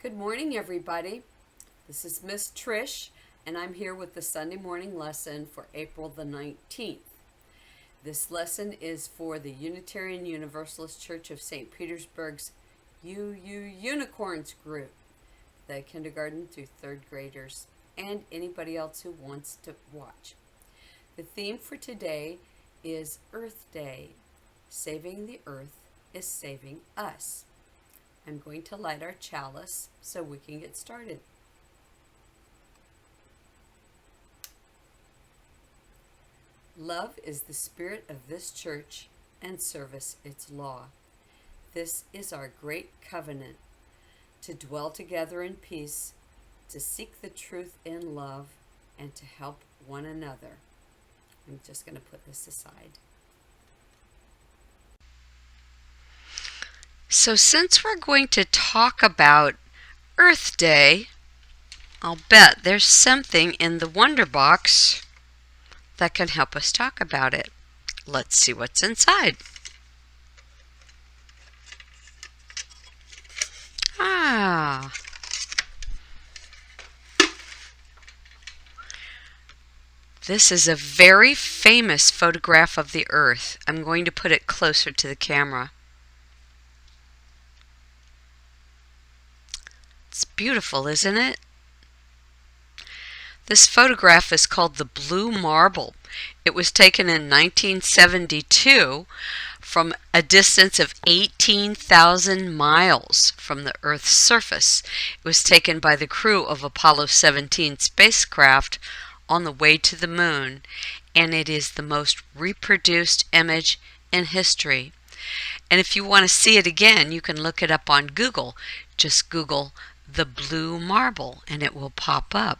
Good morning, everybody. This is Miss Trish, and I'm here with the Sunday morning lesson for April the 19th. This lesson is for the Unitarian Universalist Church of St. Petersburg's UU Unicorns group, the kindergarten through third graders, and anybody else who wants to watch. The theme for today is Earth Day. Saving the Earth is saving us. I'm going to light our chalice so we can get started. Love is the spirit of this church, and service its law. This is our great covenant, to dwell together in peace, to seek the truth in love, and to help one another. I'm just going to put this aside. So since we're going to talk about Earth Day, I'll bet there's something in the Wonder Box that can help us talk about it. Let's see what's inside. This is a very famous photograph of the Earth. I'm going to put it closer to the camera. It's beautiful, isn't it? This photograph is called the Blue Marble. It was taken in 1972 from a distance of 18,000 miles from the Earth's surface. It was taken by the crew of Apollo 17 spacecraft on the way to the moon, and it is the most reproduced image in history. And if you want to see it again, you can look it up on Google. Just Google the Blue Marble and it will pop up.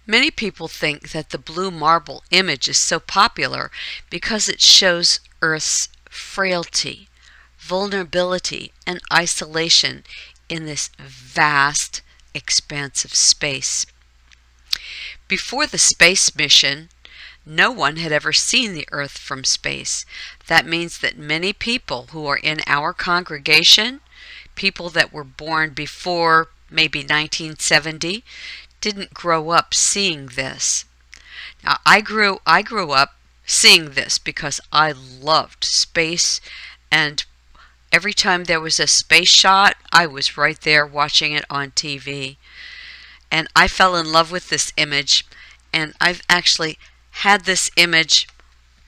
Many people think that the blue marble image is so popular because it shows Earth's frailty, vulnerability, and isolation in this vast expanse of space. Before the space mission, no one had ever seen the Earth from space. That means that many people who are in our congregation, people that were born before maybe 1970, didn't grow up seeing this. Now, I grew up seeing this because I loved space, and every time there was a space shot, I was right there watching it on TV. And I fell in love with this image, and I've actually had this image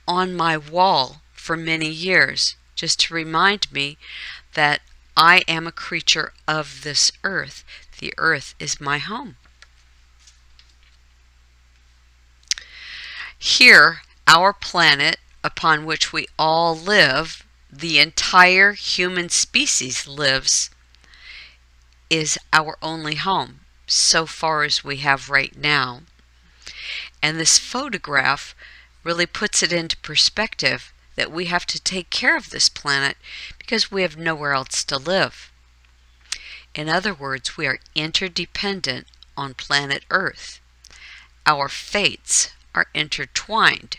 on my wall for many years, just to remind me that I am a creature of this earth. The earth is my home. Here, our planet upon which we all live, the entire human species lives, is our only home, so far as we have right now. And this photograph really puts it into perspective that we have to take care of this planet because we have nowhere else to live. In other words, we are interdependent on planet Earth. Our fates are intertwined.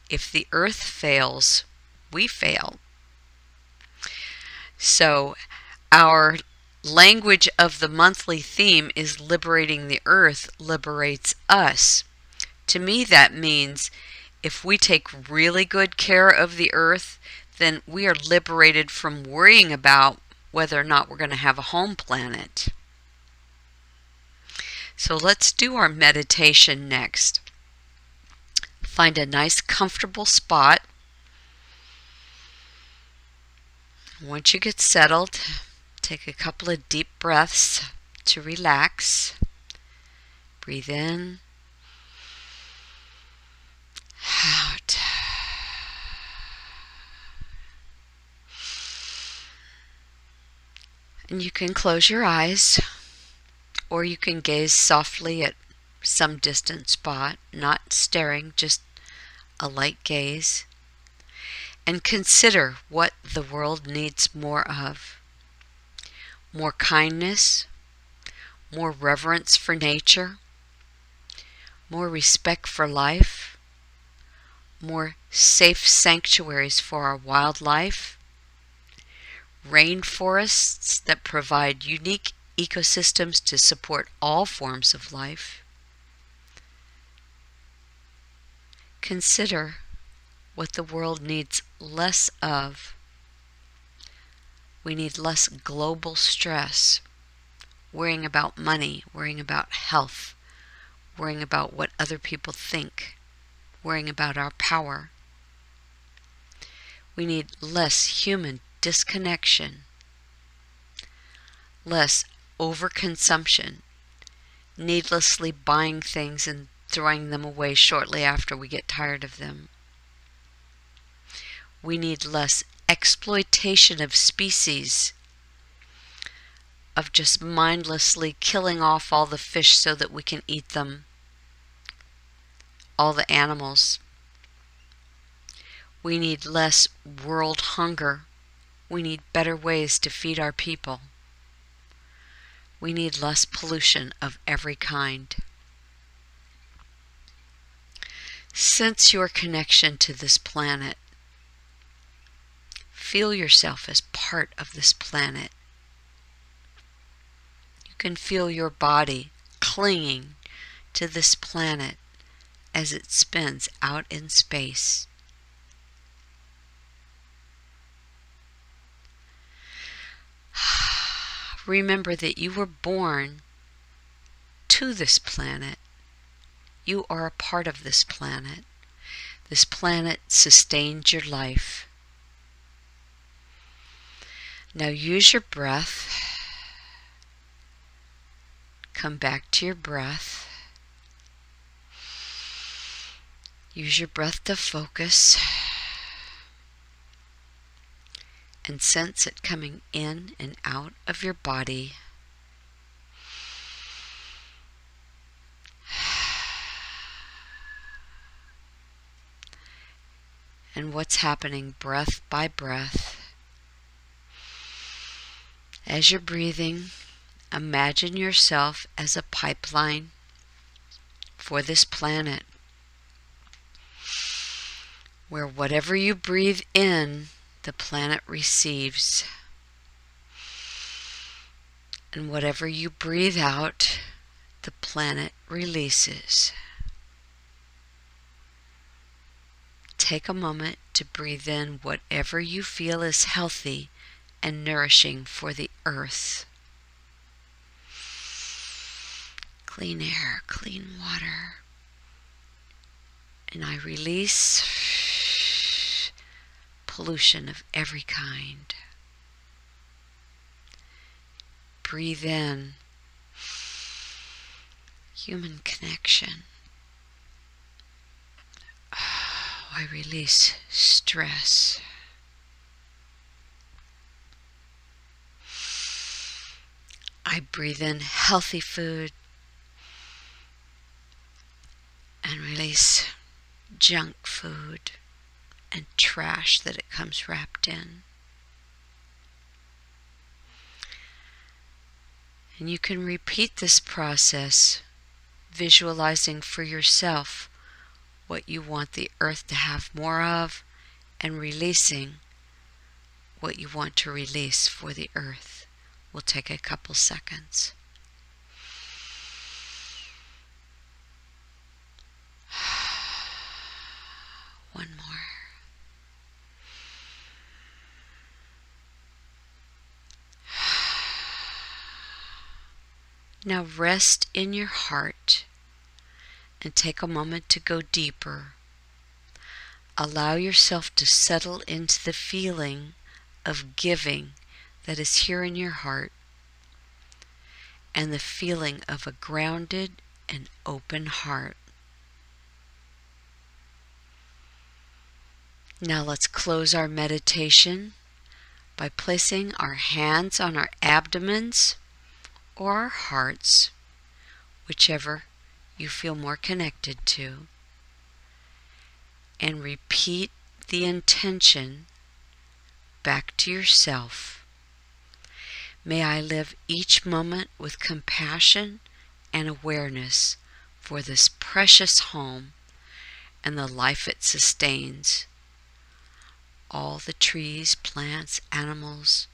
If the Earth fails, we fail. So our language of the monthly theme is liberating the Earth liberates us. To me, that means if we take really good care of the Earth, then we are liberated from worrying about whether or not we're going to have a home planet. So let's do our meditation next. Find a nice comfortable spot. Once you get settled, take a couple of deep breaths to relax. Breathe in, out. And you can close your eyes, or you can gaze softly at some distant spot, not staring, just a light gaze, and consider what the world needs more of. More kindness, more reverence for nature, more respect for life, more safe sanctuaries for our wildlife, rainforests that provide unique ecosystems to support all forms of life. Consider what the world needs less of. We need less global stress, worrying about money, worrying about health, worrying about what other people think, worrying about our power. We need less human disconnection, less overconsumption, needlessly buying things and throwing them away shortly after we get tired of them. We need less exploitation of species, of just mindlessly killing off all the fish so that we can eat them, all the animals. We need less world hunger. We need better ways to feed our people. We need less pollution of every kind. Sense your connection to this planet. Feel yourself as part of this planet. You can feel your body clinging to this planet as it spins out in space. Remember that you were born to this planet. You are a part of this planet. This planet sustains your life. Now use your breath. Come back to your breath. Use your breath to focus. And sense it coming in and out of your body. And what's happening breath by breath. As you're breathing, imagine yourself as a pipeline for this planet, where whatever you breathe in, the planet receives. And whatever you breathe out, the planet releases. Take a moment to breathe in whatever you feel is healthy and nourishing for the earth. Clean air, clean water. And I release pollution of every kind. Breathe in human connection. I release stress. I breathe in healthy food and release junk food and trash that it comes wrapped in. And you can repeat this process, visualizing for yourself what you want the earth to have more of and releasing what you want to release for the earth. We'll take a couple seconds. One more. Now rest in your heart and take a moment to go deeper. Allow yourself to settle into the feeling of giving that is here in your heart and the feeling of a grounded and open heart. Now let's close our meditation by placing our hands on our abdomens or our hearts, whichever you feel more connected to, and repeat the intention back to yourself. May I live each moment with compassion and awareness for this precious home and the life it sustains. All the trees, plants, animals,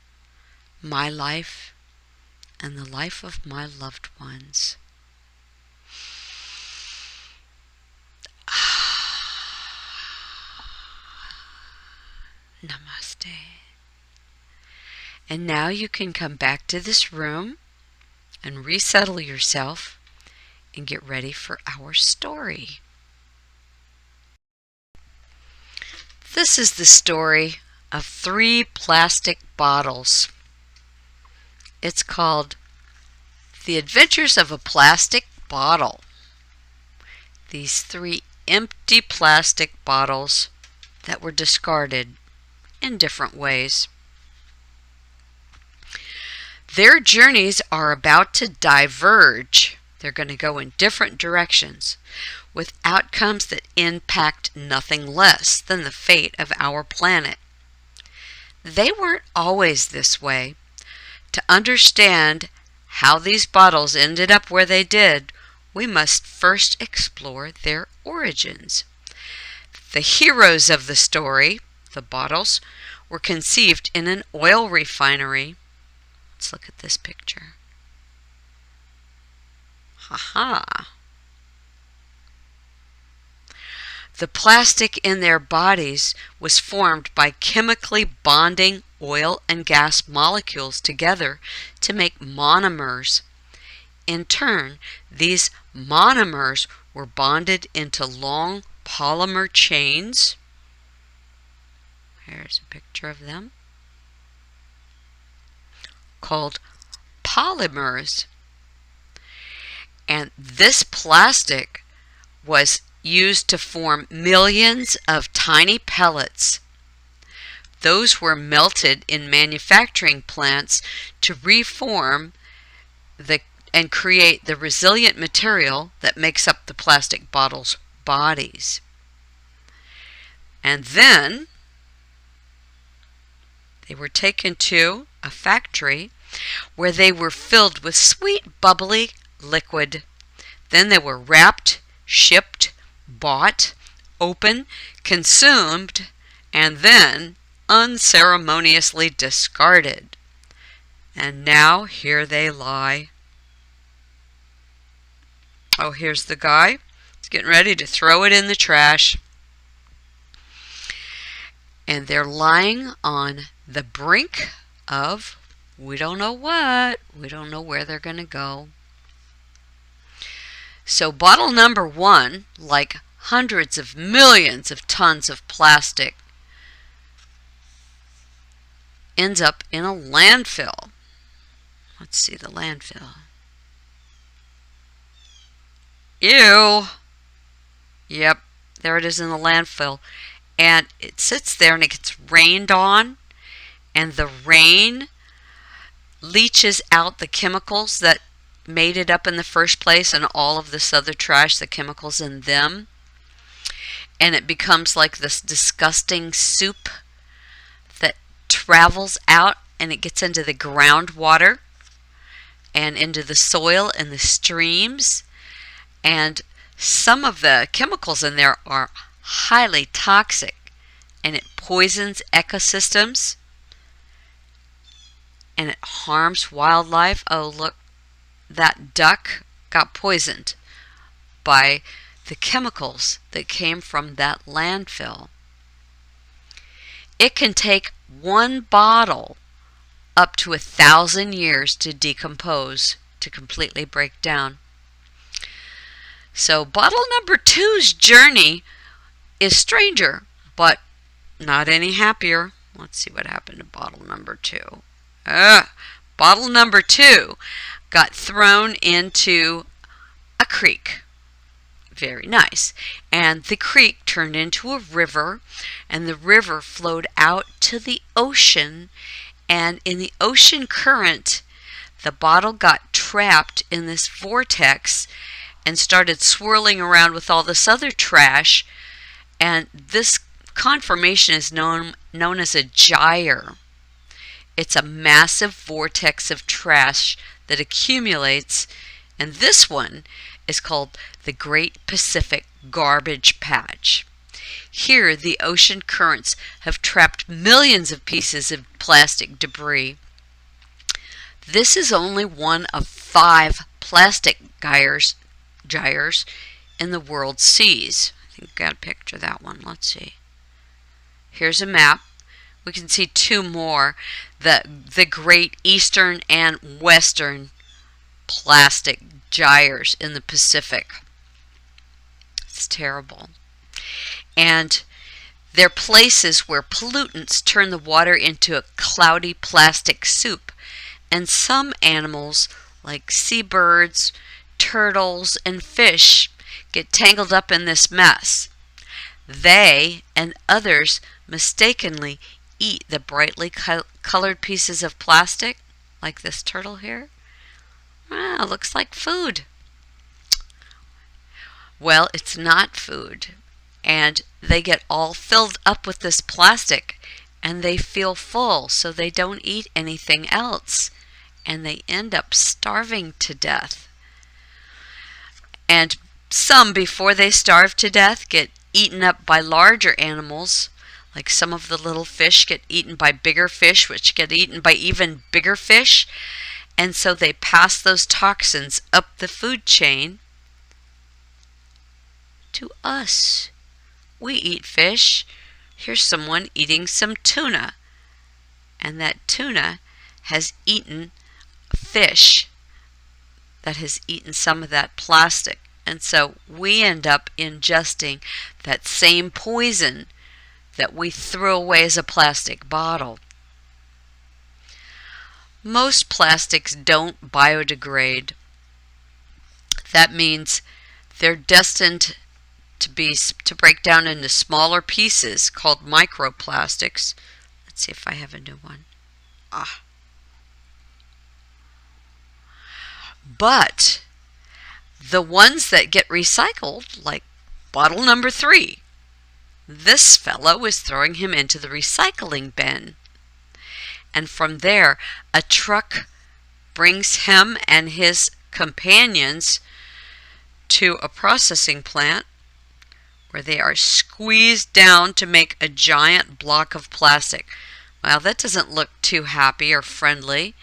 my life, and the life of my loved ones. Namaste. And now you can come back to this room and resettle yourself and get ready for our story. This is the story of 3 plastic bottles. It's called The Adventures of a Plastic Bottle. These 3 empty plastic bottles that were discarded in different ways. Their journeys are about to diverge. They're going to go in different directions with outcomes that impact nothing less than the fate of our planet. They weren't always this way. To understand how these bottles ended up where they did, we must first explore their origins. The heroes of the story, the bottles, were conceived in an oil refinery. Let's look at this picture. Ha. The plastic in their bodies was formed by chemically bonding oil and gas molecules together to make monomers. In turn, these monomers were bonded into long polymer chains. Here's a picture of them. Called polymers. And this plastic was used to form millions of tiny pellets. Those were melted in manufacturing plants to reform and create the resilient material that makes up the plastic bottles' bodies. And then they were taken to a factory where they were filled with sweet, bubbly liquid. Then they were wrapped, shipped, bought, opened, consumed, and then unceremoniously discarded. And now here they lie. Oh, here's the guy. He's getting ready to throw it in the trash. And they're lying on the brink of we don't know what. We don't know where they're going to go. So bottle number 1, like hundreds of millions of tons of plastic, ends up in a landfill. Let's see the landfill. Ew. Yep, there it is in the landfill. And it sits there and it gets rained on, and the rain leaches out the chemicals that made it up in the first place, and all of this other trash, the chemicals in them, and it becomes like this disgusting soup that travels out and it gets into the groundwater and into the soil and the streams, and some of the chemicals in there are highly toxic, and it poisons ecosystems and it harms wildlife. Oh, look, that duck got poisoned by the chemicals that came from that landfill. It can take one bottle up to 1,000 years to decompose, to completely break down. So bottle number 2's journey is stranger, but not any happier. Let's see what happened to bottle number 2. Bottle number 2 got thrown into a creek. Very nice. And the creek turned into a river, and the river flowed out to the ocean, and in the ocean current, the bottle got trapped in this vortex and started swirling around with all this other trash, and this conformation is known as a gyre. It's a massive vortex of trash that accumulates, and this one is called the Great Pacific Garbage Patch. Here, the ocean currents have trapped millions of pieces of plastic debris. This is only one of 5 plastic gyres in the world's seas. I think I've got a picture of that one. Let's see. Here's a map. We can see 2 more. The Great Eastern and Western plastic gyres in the Pacific. It's terrible. And they're places where pollutants turn the water into a cloudy plastic soup. And some animals, like seabirds, turtles, and fish, get tangled up in this mess. They and others mistakenly eat the brightly colored pieces of plastic, like this turtle here. Well, looks like food. Well, it's not food. And they get all filled up with this plastic, and they feel full, so they don't eat anything else. And they end up starving to death. And some, before they starve to death, get eaten up by larger animals. Like some of the little fish get eaten by bigger fish, which get eaten by even bigger fish. And so they pass those toxins up the food chain to us. We eat fish. Here's someone eating some tuna. And that tuna has eaten fish that has eaten some of that plastic. And so we end up ingesting that same poison that we threw away as a plastic bottle. Most plastics don't biodegrade. That means they're destined to break down into smaller pieces called microplastics. Let's see if I have a new one. But the ones that get recycled, like bottle number 3, this fellow is throwing him into the recycling bin. And from there, a truck brings him and his companions to a processing plant where they are squeezed down to make a giant block of plastic. Well, that doesn't look too happy or friendly,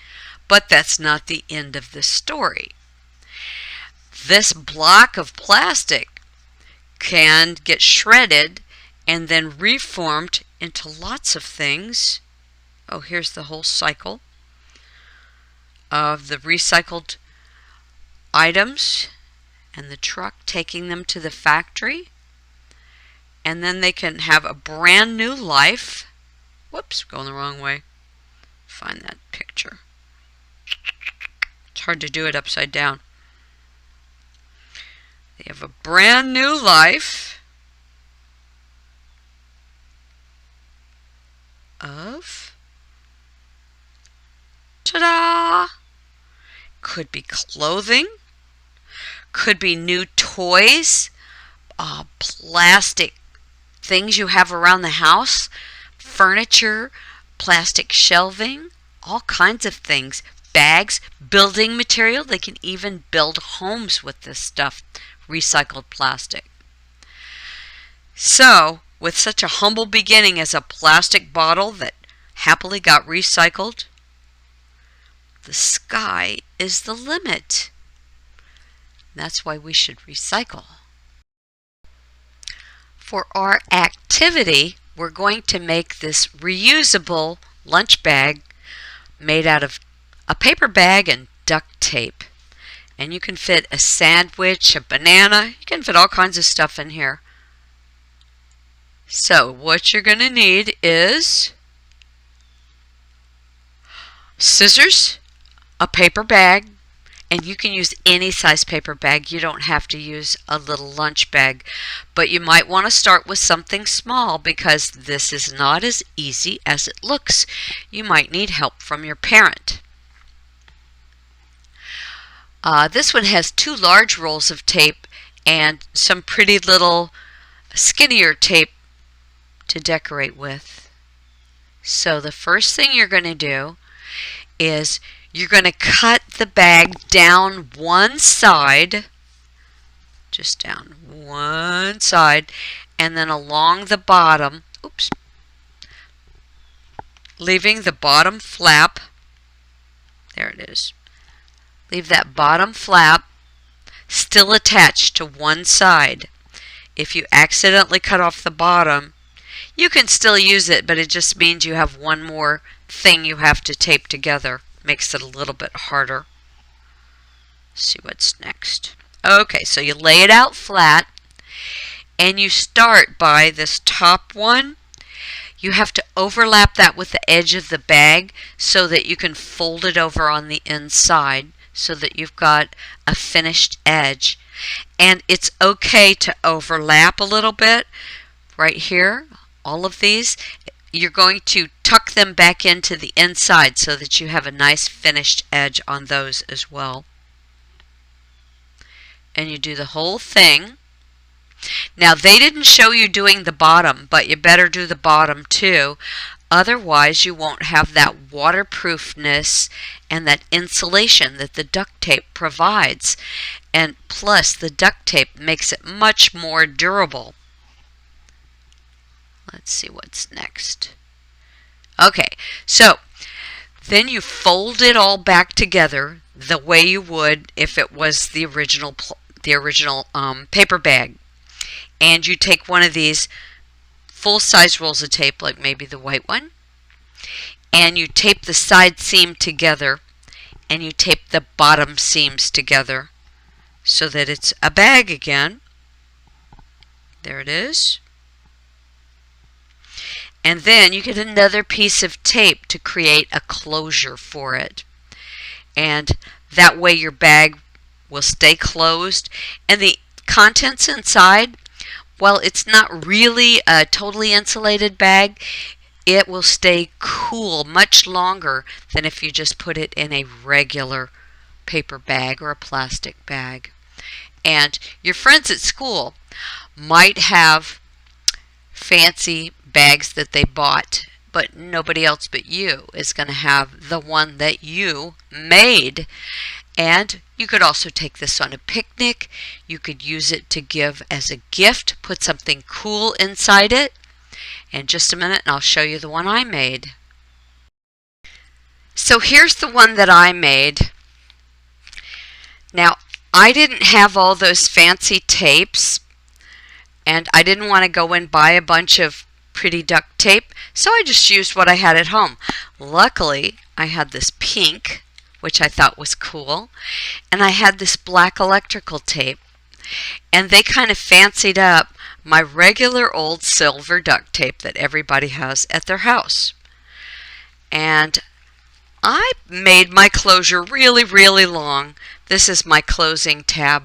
but that's not the end of the story. This block of plastic can get shredded and then reformed into lots of things. Oh, here's the whole cycle of the recycled items and the truck taking them to the factory. And then they can have a brand new life. Whoops, going the wrong way. Find that picture. It's hard to do it upside down. They have a brand new life of, ta-da! Could be clothing, could be new toys, plastic things you have around the house, furniture, plastic shelving, all kinds of things, bags, building material. They can even build homes with this stuff, recycled plastic. So, with such a humble beginning as a plastic bottle that happily got recycled, the sky is the limit. That's why we should recycle. For our activity, we're going to make this reusable lunch bag made out of a paper bag and duct tape. And you can fit a sandwich, a banana, you can fit all kinds of stuff in here. So what you're going to need is scissors, a paper bag, and you can use any size paper bag. You don't have to use a little lunch bag, but you might want to start with something small because this is not as easy as it looks. You might need help from your parent. This one has 2 large rolls of tape and some pretty little skinnier tape to decorate with. So the first thing you're going to do is you're going to cut the bag down one side just down one side, and then along the bottom, oops, leaving the bottom flap, there it is, leave that bottom flap still attached to one side. If you accidentally cut off the bottom, you can still use it, but it just means you have one more thing you have to tape together. Makes it a little bit harder. Let's see what's next. Okay, so you lay it out flat, and you start by this top one. You have to overlap that with the edge of the bag so that you can fold it over on the inside so that you've got a finished edge. And it's okay to overlap a little bit right here. All of these, you're going to tuck them back into the inside so that you have a nice finished edge on those as well. And you do the whole thing. Now, they didn't show you doing the bottom, but you better do the bottom too. Otherwise, you won't have that waterproofness and that insulation that the duct tape provides. And plus, the duct tape makes it much more durable. Let's see what's next. Okay, so then you fold it all back together the way you would if it was the original paper bag. And you take one of these full-size rolls of tape, like maybe the white one, and you tape the side seam together, and you tape the bottom seams together so that it's a bag again. There it is. And then you get another piece of tape to create a closure for it. And that way your bag will stay closed. And the contents inside, well, it's not really a totally insulated bag. It will stay cool much longer than if you just put it in a regular paper bag or a plastic bag. And your friends at school might have fancy bags that they bought, but nobody else but you is going to have the one that you made. And you could also take this on a picnic. You could use it to give as a gift, put something cool inside it. In just a minute, and I'll show you the one I made. So here's the one that I made. Now, I didn't have all those fancy tapes, and I didn't want to go and buy a bunch of pretty duct tape, so I just used what I had at home. Luckily, I had this pink, which I thought was cool, and I had this black electrical tape, and they kind of fancied up my regular old silver duct tape that everybody has at their house. And I made my closure really, really long. This is my closing tab.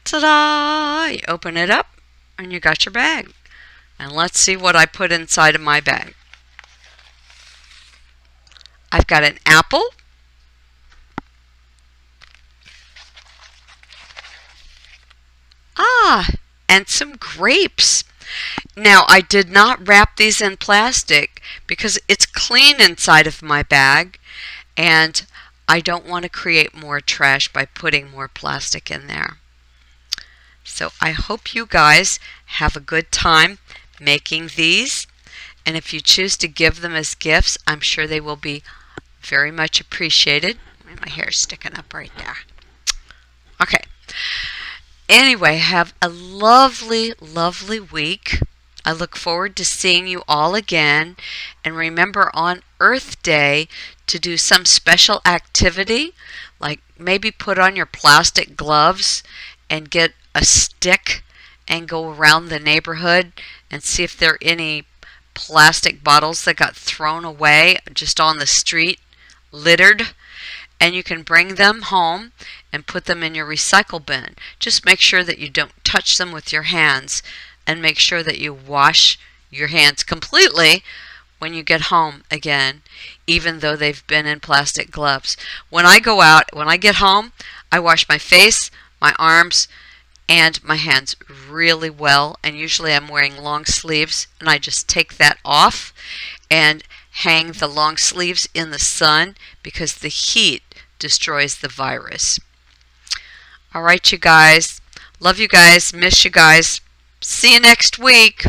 Ta-da! You open it up and you got your bag. And let's see what I put inside of my bag. I've got an apple, and some grapes. Now, I did not wrap these in plastic because it's clean inside of my bag, and I don't want to create more trash by putting more plastic in there. So I hope you guys have a good time making these, and if you choose to give them as gifts, I'm sure they will be very much appreciated. My hair's sticking up right there. Okay. Anyway, have a lovely, lovely week. I look forward to seeing you all again. And remember on Earth Day to do some special activity, like maybe put on your plastic gloves and get a stick and go around the neighborhood and see if there are any plastic bottles that got thrown away just on the street, littered. And you can bring them home and put them in your recycle bin. Just make sure that you don't touch them with your hands, and make sure that you wash your hands completely when you get home again, even though they've been in plastic gloves. When I go out, when I get home, I wash my face, my arms, and my hands really well, and usually I'm wearing long sleeves, and I just take that off and hang the long sleeves in the sun because the heat destroys the virus. All right, you guys. Love you guys. Miss you guys. See you next week.